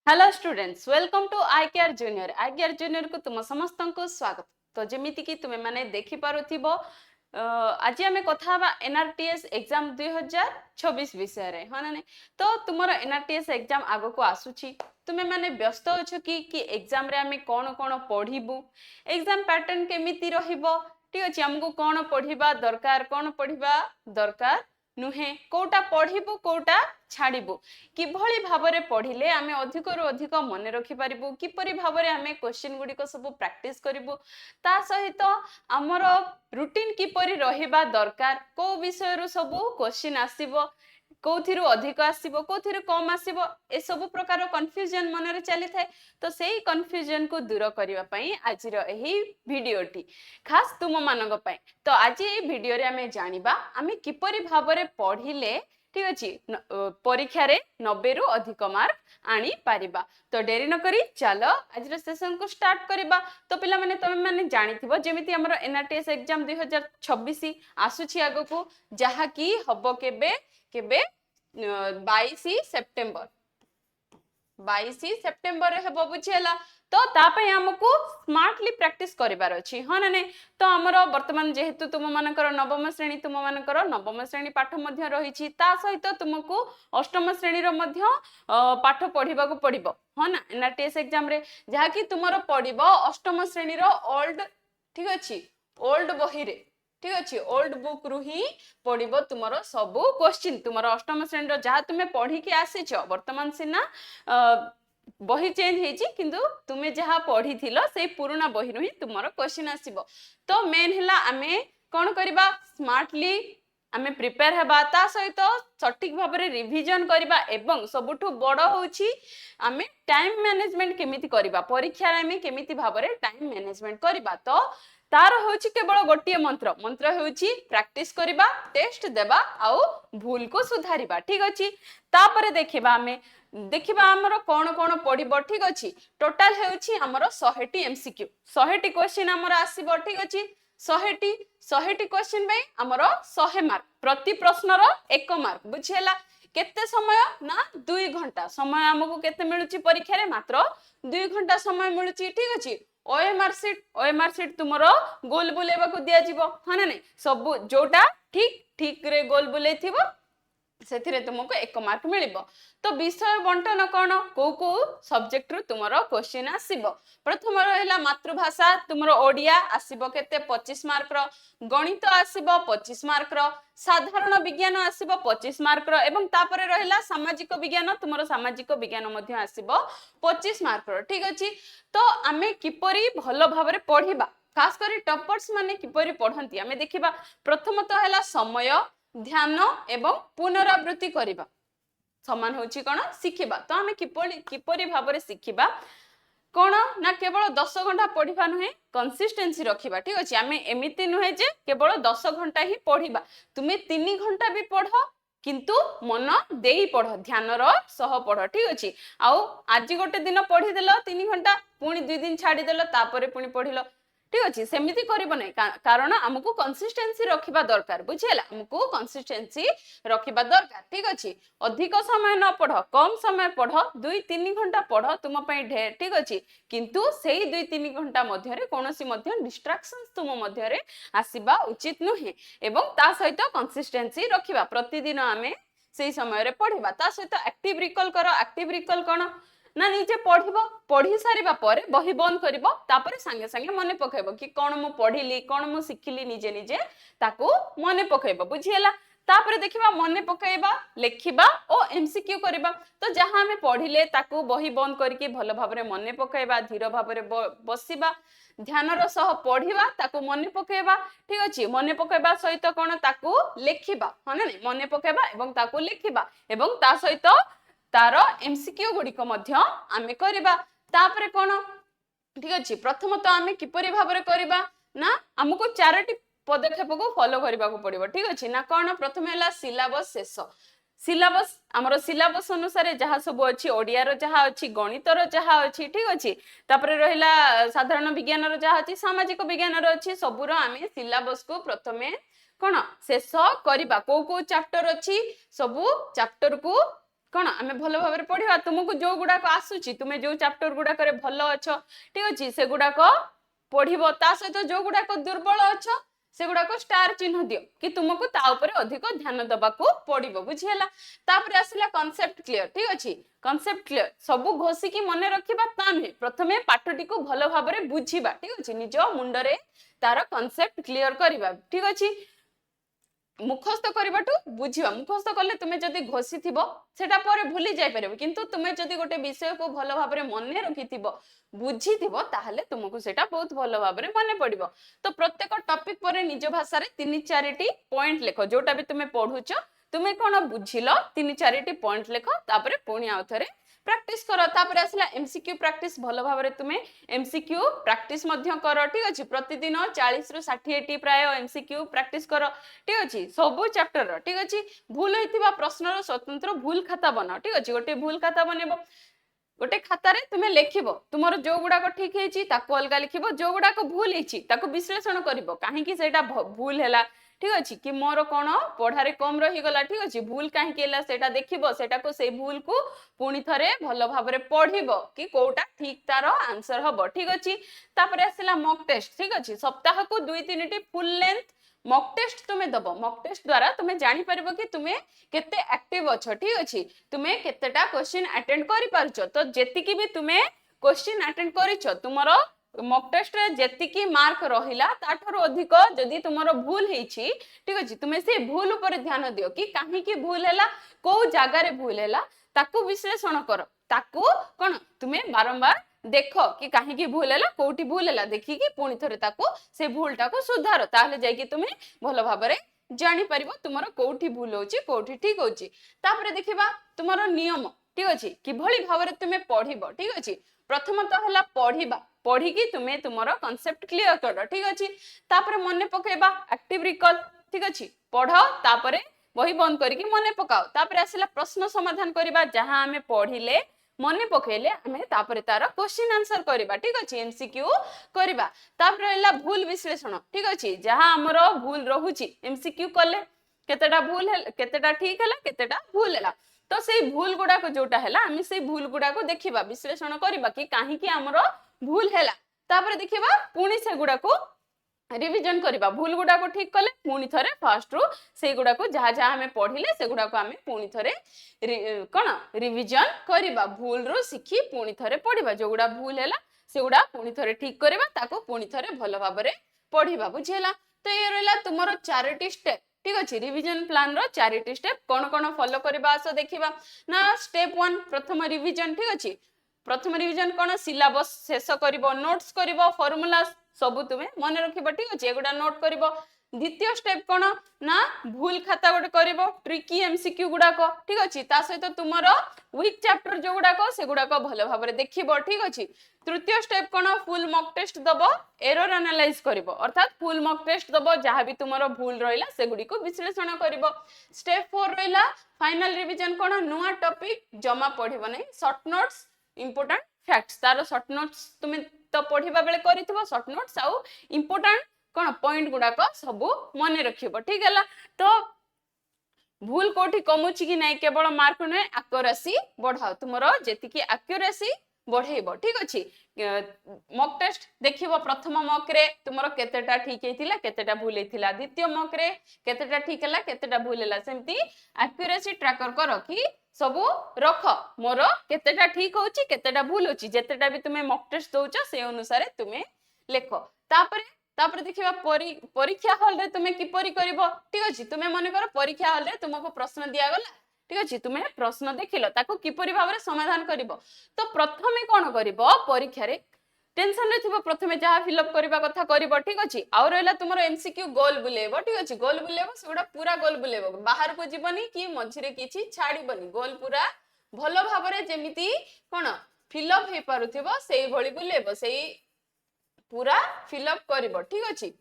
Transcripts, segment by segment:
Hello students welcome to I care junior को तुम समस्त को स्वागत। तो जमीती कि तुम्हें माने देखि पारुथिबो आज आम कथा एनआरटीएस एग्जाम 2026 विषय रे हाँ ना। तो तुमर एनआरटीएस एग्जाम आगो को आसुची तुम्हें माने व्यस्त अच्छ कि एग्जाम रे आमे कौन कौन पढ़िबू एग्जाम पैटर्न केमिति रहिबो ठीक अछि हमको कौन पढ़िबा दरकार कौन पढ़िबा दरकार नुहे कोटा पढ़िबू कोटा छाड़िबू किभली भाबरे पढ़िले आमे अधिक रु अधिक मन रखि पारिबू किपरि भाबरे आमे क्वेश्चन गुडी को सब प्रैक्टिस करिबू ता सहित हमर रूटीन किपरि रहिबा दरकार को विषय रु सब क्वेश्चन आसीबो कोथिरु अधिक आसीबो कोथिरु कम आसीबो ए सब प्रकार कंफ्यूजन मन रे चली थाए। तो सेही कंफ्यूजन को दूर करिवा पई आजिर एही वीडियोटी खास तुम मानक पई। तो आज ए वीडियो रे आमे जानिबा आमे किपरि भाबरे पढ़िले ठीक अछि परीक्षा रे 90 रु अधिक मार्क आनी पारिबा। तो डेरी न करी चलो आज सेशन को स्टार्ट करिबा। तो पिला माने तमे माने जानिथिबो जेमिति हमर एनआरटीएस एग्जाम 2026 आसुछि आगो को जहा की हबो केबे केबे 22 सेप्टेम्बर 22 सेप्टेम्बर रे हबो बुझियला। तो तापई हमको स्मार्टली प्रैक्टिस करिवार अछि हाँ ना। तो हमर वर्तमान जेहेतु तुम मानकर नवम श्रेणी तुम मानकर नवम श्रेणी पाठ मध्य रहिछि ता सहित तुमको अष्टम श्रेणी रो मध्य पाठ पढिबा को पड़िबो हाँ ना। एनआरटीएस एग्जाम रे जहा कि तुमरो पड़िबो अष्टम श्रेणी रो ओल्ड ठीक अछि ओल्ड बही रे ठीक अछि ओल्ड बुक रु ही पड़िबो तुमरो सब क्वेश्चन तुमरो अष्टम श्रेणी रो जहा तुमे पढी के आसीछ वर्तमान सिना बही चेंज हेची किंतु तुमे जहा पढ़ी थिलो से पुराना बही रु ही तुमरो क्वेश्चन आसीबो। तो मेन हला आमे कोन करबा स्मार्टली आमे प्रिपेयर हेबा ता सहित सटीक भाबरे रिवीजन करबा एवं सबुठु बड़ होची आमे टाइम मैनेजमेंट केमिति करबा परीक्षा रे आमे केमिति भाबरे टाइम मैनेजमेंट करबा। तो तार होची केवल गोटिए मंत्र मंत्र होची प्रैक्टिस करबा टेस्ट देबा आउ भूल को सुधारिबा ठीक अछि। तापरे देखिबा आमे देखिबा हमरो कोन कोन पढिबो ठीक अछि टोटल हेउची हमरो 100 टी एमसीक्यू 100 टी क्वेश्चन हमरो आसीबो ठीक अछि 100 टी क्वेश्चन में हमरो 100 मार्क प्रति प्रश्न रो 1 मार्क बुझियला। केते समय ना 2 घंटा समय हमको केते मिलुची परीक्षा रे मात्र 2 घंटा समय मिलुची ठीक अछि। ओएमआर सीट तुमरो गोल बुलेबा को दिया जीवो हाँ ना। सब जोटा ठीक ठीक रे गोल बुले थिबो सेथिरे तुमको 1 मार्क मिलिबो। तो विषय बंटन कोन को को सब्जेक्ट रु तुमरो क्वेश्चन आसीबो प्रथम रहला मातृभाषा तुमरो ओडिया आसीबो केते 25 मार्क रो गणित आसीबो 25 मार्क रो साधारण विज्ञान आसीबो 25 मार्क रो एवं तापरे रहला सामाजिक विज्ञान तुमरो सामाजिक विज्ञान मध्ये आसीबो 25 मार्क रो ठीक अछि। तो आमे किपरि भलो भाबरे पढिबा खास करी टॉपर्स माने किपरि पढंती आमे देखिबा प्रथम तो हैला समय ध्यान एवं पुनरावृत्ति करिबा समान होची कोन सिखिबा। तो आमे किपरि भाबरे सिखिबा कोन ना केवल 10 घंटा पढिबा नुहे कंसिस्टेंसी रखिबा ठीक अछि। आमे एमिति नुहे जे केवल 10 घंटा ही पढिबा तुमे 3 घंटा भी पढो किंतु मन देई पढो ध्यान रो सह पढो ठीक अछि। आउ आज गोटे दिन पढि देलो 3 घंटा पुनी 2 दिन छाडी देलो तापरे पुनी पढिलो ठीक अछि सेमिति करिबो नै कारण हमकु कंसिस्टेंसी रखिबा दरकार बुझियला हमकु कंसिस्टेंसी रखिबा दरकार ठीक अछि। अधिक समय न पढो कम समय पढो 2-3 घंटा पढो तुम पई ढेर ठीक अछि किंतु सेही 2-3 घंटा मध्य रे कोनोसी मध्य डिस्ट्रैक्शंस तुम मध्य रे आसीबा उचित नहे एवं ता सहित कंसिस्टेंसी रखिबा प्रतिदिन आमे सेही समय रे पढिबा ता सहित एक्टिव रिकॉल करो एक्टिव रिकॉल कोन ना निजे पढ़िबो पढ़ी सारिबा परे बही बंद करिबो तापरे संगे संगे मने पकैबो कि कोन मु पढ़िली कोन मु सिखिली निजे निजे ताको मने पकैबो बुझियला। तापरे देखिबा मने पकैबा लेखिबा ओ एमसीक्यू करिबा। तो जहां हमें पढ़िले ताको बही बंद करके भलो भाबरे मने पकैबा धीर भाबरे बसिबा ध्यान रो सह पढ़िबा ताको मने पकैबा ठीक अछि। मने पकैबा सहित कोन ताको लेखिबा हाँ ना मने पकैबा एवं ताको लेखिबा एवं ता सहित तारो एमसीक्यू गुडी को मध्य आमे करिबा। तापरे कोन ठीक अछि प्रथम तो आमे किपरि भाबरे करिबा ना हमको 4टी पदक्षेप को फॉलो करबा को पड़िबो ठीक अछि ना। कोन प्रथम हैला सिलेबस शेष सिलेबस हमरो सिलेबस अनुसार जहा सब अछि ओडिया रो जहा अछि गणित रो जहा अछि ठीक अछि तापरे रहिला साधारण विज्ञान रो जहा अछि सामाजिक विज्ञान रो अछि सबुरो आमे सिलेबस को प्रथमे कोन शेष करबा को चैप्टर अछि सबु चैप्टर को कौन आम भल भाव पढ़ा तुमको जो गुड़ाक आसूची तुम्हें जो चैप्टर गुड़ाक भल अच्छ ठीक अच्छे से गुड़ाक पढ़ो ता सहित जो गुड़ाक दुर्बल अच्छ से गुड़ाक स्टार चिन्ह दियो कि तुमको ता ऊपर अधिक ध्यान दबाकू पड़ो बुझीला तापर आसला कॉन्सेप्ट क्लियर ठीक अच्छे कॉन्सेप्ट क्लियर सब घोषिकी मन रखा ता नुहे प्रथमे पाठटी को भल भाव बुझा ठीक अच्छे निज मुंडरे तार कॉन्सेप्ट क्लियर करवा ठीक अच्छे मुखस्थ करवाटू बुझा मुखस्थ कले तुम्हें जदि घोषी थी सेटा पर भूली जाई परिबो किंतु तुम्हें जदि गोटे विषय को भल भाव मन रखि बुझी ताहले तुमको सेटा बहुत भल भाव मन पड़ो तो प्रत्येक टॉपिक पर निज भाषा रे 3-4 पॉइंट लेख जोटा भी तुम्हें पढ़ुच तुम्हें कौन बुझिल 3-4 पॉइंट लेख तापर पुणी आउ थे प्रैक्टिस कर तापर आसला एमसीक्यू प्रैक्टिस भल भाव तुम्हें एमसीक्यू प्रैक्टिस मध्य कर ठीक अच्छे प्रतिदिन 40-60 प्राय एमसीक्यू प्रैक्टिस कर ठीक अच्छे सब चैप्टर ठीक अच्छे भूल होता प्रश्नर स्वतंत्र भूल खाता बना ठीक अच्छे गोटे भूल खाता बनइब गोटे खातार तुम्हें लिखब तुम जो गुड़ाक ठीक है अलग लिखब जो गुड़ाक भूल है विश्लेषण कर कहीं भूल है ठीक अच्छे कि मोर कौन पढ़ारे कम रहीगला ठीक अच्छे भूल कहीं देखिबो सेटा को से भूल को पुणी थरे भल भाव पढ़िबो कि कोटा ठीक तार आंसर हम ठीक अच्छे तापर आसला मॉक टेस्ट ठीक अच्छे सप्ताह को 2-3 फुल लेंथ मॉक टेस्ट तुम्हें दब मॉक टेस्ट द्वारा तुम्हें जानी परिबो कि तुम्हें केते एक्टिव अच्छ ठीक अच्छे तुम्हें केतेटा क्वेश्चन अटेंड करि पारुछ तो जेतिकी भी तुम्हें क्वेश्चन अटेंड करिछ तुमरो मॉक टेस्ट रे जेतिकी मार्क रहिला ताठरो अधिक जदि तुमरो भूल हेछि ठीक अछि तुमे से भूल ऊपर ध्यान दियो कि काहे की भूल हैला को जागा रे भूल हैला ताकू विश्लेषण कर ताकू कोन तुमे बारंबार देखो कि काहे की भूल हैला कोठी भूल हैला देखि कि पुणी थरे ताकू से भूलटा को सुधार ताहले जाय कि तुमे भलो भाबरे जानि परिबो तुमरो कोठी भूल होछि कोठी ठीक होछि तापरे देखिबा तुमरो नियम ठीक अछि कि भली भाबरे तुमे पढिबो ठीक अछि प्रथमतः हला पढिबा पढ़ी तुम्हें तुमर कॉन्सेप्ट क्लियर कर ठीक अच्छे तापर मन पकेबा एक्टिव रिकॉल ठीक अच्छे पढ़ तापर बही बंद करके मन पकाओ तापर आसला प्रश्न समाधान करबा जहां हमें पढ़िले मन पकेले हमें तापर तार क्वेश्चन आंसर करबा ठीक अच्छे एमसीक्यू करबा तापर हला भूल विश्लेषण ठीक अच्छे जहां हमर भूल रहुची एमसीक्यू कले केतेटा भूल है केतेटा ठीक है केतेटा भूल है तो से भूल गुड़ाक जोटा है आम से भूल गुड़ाक देखा विश्लेषण करबा कि काहे की हमर भूल है तापर देखिबा पुणी से गुड़ा को रिविजन करबा भूल गुड़ा को ठीक कले पुणी थरे फर्स्ट रु से गुड़ा को जहाँ जहाँ हमें पढ़िले से गुड़ा को हमें पुणी थरे कौन रिविजन करबा भूल रु सीखी पुणी थरे पढ़िबा जो गुड़ा भूल है से गुड़ा पुणी थरे ठीक करबा ताको पुणी थरे भल भाव पढ़िबा बुझेला तो ये रहला तुमरो 4टी स्टेप ठीक अच्छे रिविजन प्लान रो 4टी स्टेप कौन कौन फॉलो करबा आसो देखिबा ना स्टेप 1 प्रथम रिविजन ठीक अच्छे प्रथम रिविजन कौन सिलेबस शेष करिवो नोट्स करिवो फॉर्मूला सब तुम्हें मन रखिबो ठीक अच्छे एगुडा नोट करिवो द्वितीय स्टेप कौन ना भूल खाता गोटे करिवो ट्रिकी एमसीक्यू गुडाक ठीक अच्छे ता सहित तुमरो वीक चैप्टर जो गुडाक से गुडाक भल भाव देखिबो ठीक अच्छे तृतीय स्टेप कौन फुल मॉक टेस्ट दबो एरर एनालाइज करिवो अर्थात फुल मॉक टेस्ट दबो जहाँ भी तुमरो भूल रहिला से गुडी को विश्लेषण करिवो स्टेप 4 रहिला फाइनल रिविजन कौन नुआ टॉपिक जमा पढ़िबो नै शॉर्ट नोट्स इंपोर्टेंट फैक्ट्स तार शॉर्ट नोट्स तुम्हें तो पढ़िबा बेले करिथिबो शॉर्ट नोट्स आउ इंपोर्टेंट कौन पॉइंट गुडाक सब मन रखिबो ठीक है तो भूल कोठी कमुची कि नहीं केवल मार्क नुहे एक्यूरेसी बढ़ाओ तुमरो जेतिकी एक्यूरेसी बढ़ेइबो ठीक अच्छे मॉक टेस्ट देखिबो प्रथम मॉक रे तुमरो केतेटा ठीक हेतिला केतेटा भूल हेतिला द्वितीय मॉक रे केतेटा ठीक हला केतेटा भूल हला सेमती एक्यूरेसी ट्रैकर करो कि सब रख मोर केतेटा ठीक होची केतेटा भूल होची जेतेटा भी तुमे मॉक टेस्ट दोउचो से अनुसार तुमे लेखो तापर देखिबा परीक्षा हॉल रे तुमे किपरि करिवो ठीक अछि तुमे मन करो परीक्षा हॉल रे तुमको प्रश्न दिया गला ठीक अछि तुमे प्रश्न देखिलो ताको किपरि भाबरे समाधान करिवो तो प्रथमे कोन करिवो परीक्षा रे टेंशन रे थिबो प्रथमे जहा फिलअप करबा कथा करिवो ठीक अछि आ रहला तुमरो एमसीक्यू गोल बुलेबो ठीक अछि गोल बुलेबो सेगुडा पूरा गोल बुलेबो बाहर को जीवनी कि मझिरे किछि छाड़ीबनी गोल पूरा भलो भाबरे जेमिति कोन फिलअप हे पारुथिबो सेही भଳି बुलेबो सेही पूरा फिलअप करिवो ठीक अछि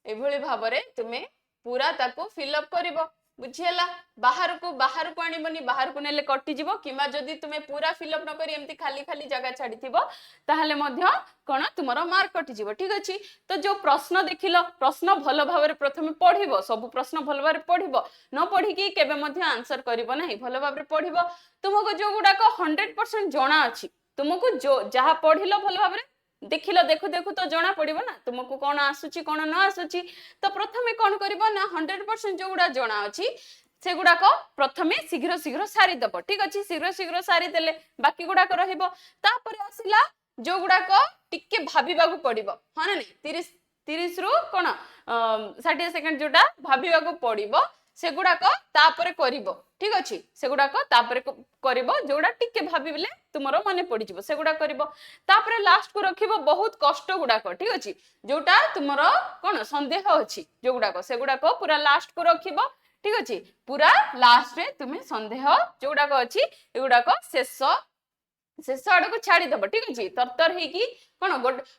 ए भଳି भाबरे तुमे पूरा ताको फिलअप करिवो बुझीला बाहर को आनिबनी बाहर को नेले कटि जीवो किबा जदी तुमे पूरा फिलअप न करी एमती खाली खाली जगह छाडी थिबो ताहले मध्य कोन तुमरो मार्क कटि जीवो ठीक अछि तो जो प्रश्न देखिलो प्रश्न भलो भाबरे प्रथमे पढिबो सब प्रश्न भलो भाबरे पढिबो न पढी की केबे मध्य आंसर करिवो नाही भलो भाबरे पढिबो तुमको जो गुडा को 100% जणा अछि तुमको जो जहा पढिलो भलो भाबरे देखिलो देखु देखु तो जना पड़िबो ना तुमको कोन आसुची कोन न आसुची तो प्रथमे कोन करिवो ना 100% जो गुडा जणा अछि से गुडा को प्रथमे शीघ्र शीघ्र सारी दबो ठीक अछि शीघ्र शीघ्र सारी देले बाकी गुडा को रहिबो तापर आसिला जो गुडा को टिके भाबिबागु पड़िबो हा ना नहीं 30 रु कोन 60 सेकंड जोटा भाबिबागु पड़िबो से गुडा को तापर करिवो ठीक अछि से गुडा को तापर करिवो जोडा टिके भाबिबले तुमरो मने पड़ी जिवो से गुडा करिवो तापर लास्ट को रखिवो बहुत कष्ट गुडा को ठीक अछि जोटा तुमरो कोन संदेह अछि जो गुडा को से गुडा को पूरा लास्ट को रखिवो ठीक अछि पूरा लास्ट रे तुमे संदेह जोडा को अछि एगुडा को शेष आड़ को छाड़ी दबो ठीक अछि तरतर हे की कोन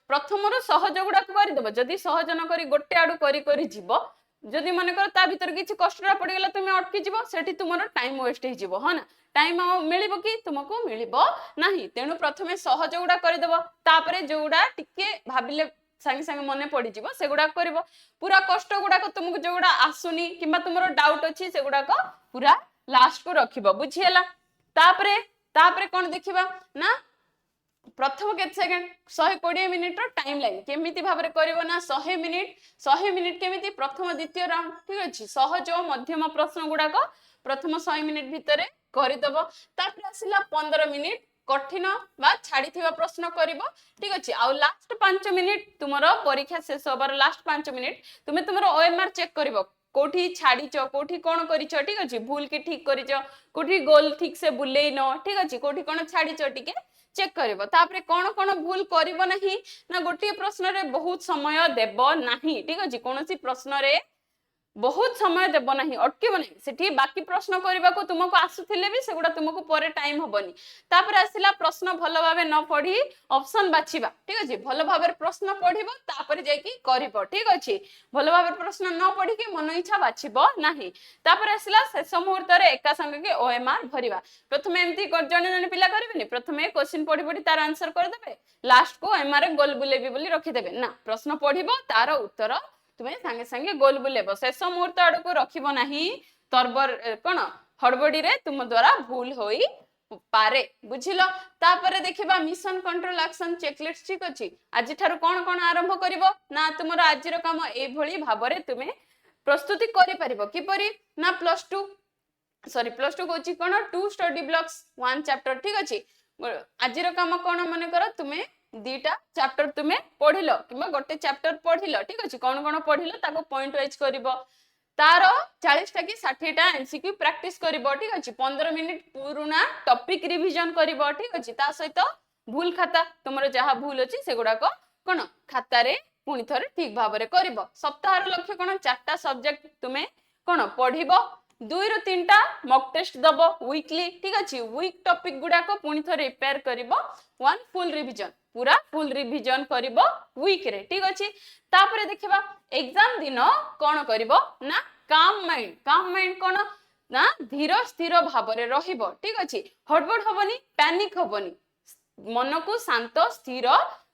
प्रथम रो सहज गुडा को करि दबो जदी सहज न करी गोटे आडू करी करी जीवो जदि मन कर ता भीतर किछि कष्टरा पड़ी गेला तुमे अटकी जीवो सेठी तुमरो टाइम वेस्ट हे जीवो ह ना टाइम मिलिबो कि तुमको मिलिबो नाही तेनु प्रथमे सहज गुडा करि दबो तापरे जोडा टिके भाबिले संगे संगे मने पड़ी जीवो से गुडा करबो पूरा कष्ट गुडा को तुमको जो गुडा आसुनी किबा तुमरो डाउट अछि से गुडा को पूरा लास्ट को रखिबो बुझियला तापरे तापरे कोन देखिबा ना प्रथम के सेकंड 120 मिनिट रो टाइम लाइन केमिति भाबरे करिवो ना 100 मिनिट केमिति प्रथम द्वितीय राउंड ठीक अछि सहज और मध्यम प्रश्न गुडा को प्रथम 100 मिनिट भितरे करि दबो तापर आसिला 15 मिनिट कठिन बा छाड़ी थिबा प्रश्न करिवो ठीक अछि आ लास्ट 5 मिनिट तुमरो परीक्षा शेष होबार लास्ट 5 मिनिट तुमे तुमरो ओएमआर चेक करिवो कोठी छाड़ीचो कोठी कोन करिचो ठीक अछि भूल की ठीक करिचो कोठी गोल ठीक से बुलेई न ठीक अछि कोठी कोन छाड़ीचो टिके चेक करिवो तापरे कोन कोन भूल करिवो नाही ना गोटी प्रश्न रे बहुत समय देबो नाही ठीक अछि कोनोसी प्रश्न रे बहुत समय देबो नाही अटकेबो नाही सेठी बाकी प्रश्न करिबा को तुमको आसुथिले भी सेगुडा तुमको परे टाइम हबनी तापर आसिला प्रश्न भलो भाबे न पढी ऑप्शन बाछिबा ठीक अछि भलो भाबे प्रश्न पढिबो तापर जाय की करिवो ठीक अछि भलो भाबे प्रश्न न पढी के मन इच्छा बाछिबो नाही तापर आसिला शेष मुहूर्त रे एका संग के ओएमआर भरिबा प्रथमे एमती जने जने पिला करिबेनी प्रथमे क्वेश्चन पढी पढी तार आंसर कर देबे लास्ट को ओएमआर गोल बुलेबी बोली रखि देबे ना प्रश्न पढिबो तार उत्तर तुमे संगे संगे गोल बुलेबो शेष मुहूर्त आड़ को रखिबो नाही तरबर कोन हड़बड़ी रे तुम द्वारा भूल होई पारे बुझिलो तापरे देखिबा मिशन कंट्रोल एक्शन चेकलिस्ट ठीक अछि आज थारु कोन कोन आरंभ करिवो ना तुमरो आजिर काम ए भली भाबरे तुमे प्रस्तुति करि परिबो किपरि ना प्लस 2 कोची कोन 2 स्टडी ब्लॉक्स 1 चैप्टर ठीक अछि आजिर काम कोन माने कर तुमे दीटा चैप्टर तुमे पढिलो किबा गोटे चैप्टर पढिलो ठीक अछि कोन कोन पढिलो ताको पॉइंट वाइज करिवो तारो 40 टा की 60 टा एमसीक्यू प्रैक्टिस करिवो ठीक अछि 15 मिनिट पुराना टॉपिक रिवीजन करिवो ठीक अछि ता सहित भूल खाता तुमरो जहा भूल अछि सेगुडा को कोन खाता रे पुनी थरे ठीक भाबरे करिवो सप्ताह रो लक्ष्य कोन 4टा सब्जेक्ट तुमे कोन पढिवो 2 रु 3 टा मॉक टेस्ट दबो वीकली ठीक अछि वीक टॉपिक गुडा को पुनी थरे रिपेयर करिवो 1 फुल रिवीजन पूरा फुल रिवीजन करिवो वीक रे ठीक अछि तापरे देखिबा एग्जाम दिन कोन करिवो ना काम माइंड कोन ना धीर स्थिर भाबरे रहिबो ठीक अछि हड़बड़ हबनी पैनिक हबनी मन को शांत स्थिर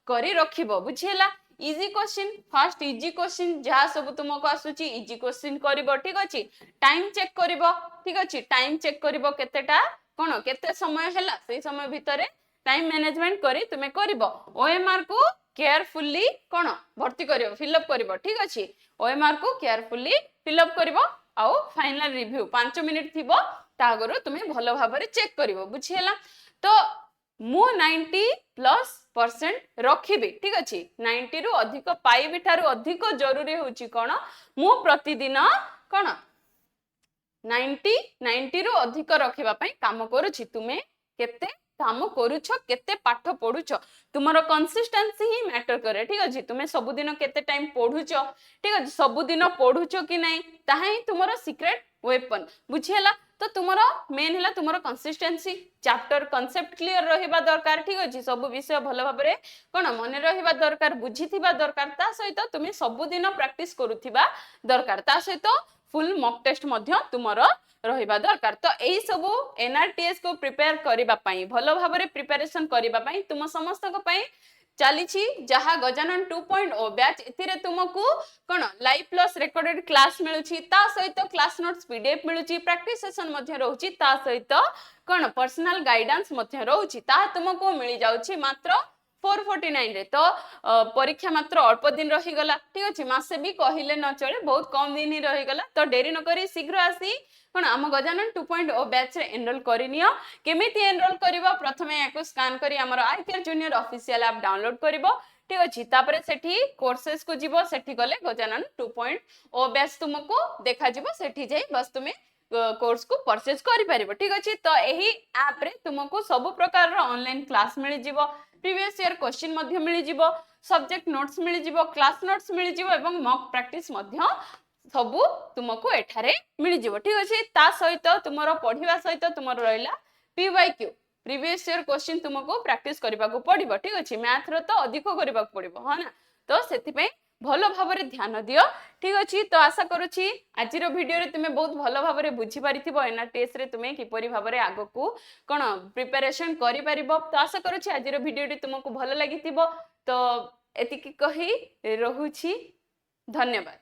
करी रखिबो बुझियला easy question first easy question जहा सब तुमको आसुची इजी क्वेश्चन करिवो ठीक अछि टाइम चेक करिवो ठीक अछि टाइम चेक करिवो केतेटा कोन केते समय हैला सेही समय भितरे टाइम मैनेजमेंट करी तुमे करिवो ओएमआर को केयरफुली कोन भर्ती करिवो फिलअप करिवो ठीक अछि ओएमआर को केयरफुली फिलअप करिवो आउ फाइनल रिव्यू 5 मिनिट थिबो तागरो तुमे भलो भाबरे चेक करिवो बुझियला तो मु 90+% रखिबे ठीक अछि 90 रु अधिक पाइबे थारु अधिक जरूरी होची कोन मु प्रतिदिन कोन 90 रु अधिक रखिबा पई काम करूची तुमे केते काम करूछो केते पाठ पढुछो तुमरो कंसिस्टेंसी ही मैटर करे ठीक अछि तुमे सब दिन केते टाइम पढुछो ठीक अछि सब दिन पढुछो कि नै ताहाई तुमरो सीक्रेट वेपन बुझियला तो तुमरो मेन हैला तुमरो कंसिस्टेंसी चैप्टर कांसेप्ट क्लियर रहिबा दरकार ठीक अछि सब विषय भलो भाबरे कोन मने रहिबा दरकार बुझिथिबा दरकार ता सहित तुमे सब दिन प्रैक्टिस करूथिबा दरकार ता सहित फुल मॉक टेस्ट मध्य तुमर रहिबा दरकार तो एही सबु एनआरटीएस को प्रिपेयर करिबा पई भलो भाबरे प्रिपरेशन करिबा पई तुम समस्त को पई चलीछि जहा गजानन 2.0 बैच एथिरे तुमको कोन लाइव प्लस रिकॉर्डेड क्लास मिलुछि ता सहित क्लास नोट्स पीडीएफ मिलुछि प्रैक्टिस सेशन मध्य रहउछि ता सहित कोन पर्सनल गाइडेंस मध्य रहउछि ता तुमको मिली जाउछि मात्र 449 रे तो परीक्षा मात्र अल्प दिन रही गला ठीक अछि मासे भी कहिले न चले बहुत कम दिन ही रही गला तो देरी न करी शीघ्र आसी कोन हम गजानन 2.0 बैच रे एनरोल करिनियो केमिति एनरोल करिवो प्रथमे याको स्कैन करी हमर आईकेआर जूनियर ऑफिशियल ऐप डाउनलोड करिवो ठीक अछि तापरे सेठी कोर्सेस को जीवो सेठी गले गजानन 2.0 बैच तुमको देखा जीवो सेठी जाई बस तुमे कोर्स को परचेज करि परिबो ठीक अछि तो एही ऐप रे तुमको सब प्रकार रो ऑनलाइन क्लास मिलि जीवो प्रीवियस ईयर क्वेश्चन मध्य मिलि जीवो सब्जेक्ट नोट्स मिलि जीवो क्लास नोट्स मिलि जीवो एवं मॉक प्रैक्टिस मध्य सबु तुमको एठारे मिलि जीवो ठीक अछि ता सहित तुमरो पढिबा सहित तुमरो रहिला पीवाईक्यू प्रीवियस ईयर क्वेश्चन तुमको प्रैक्टिस करबा को पड़िबो ठीक अछि मैथ रो तो अधिक करबा को पड़िबो ह ना तो सेति पई भलो भाबरे ध्यान दियो ठीक अछि तो आशा करूछि आजि रो वीडियो रे तुमे बहुत भलो भाबरे बुझी पारिथिबो एनआरटीएस रे तुमे किपरि भाबरे आगो को कोन प्रिपरेशन करि परिबो तो आशा करूछि आजि रो वीडियो रे तुमको भलो लागिथिबो तो एतिकी कहि रहुछि धन्यवाद।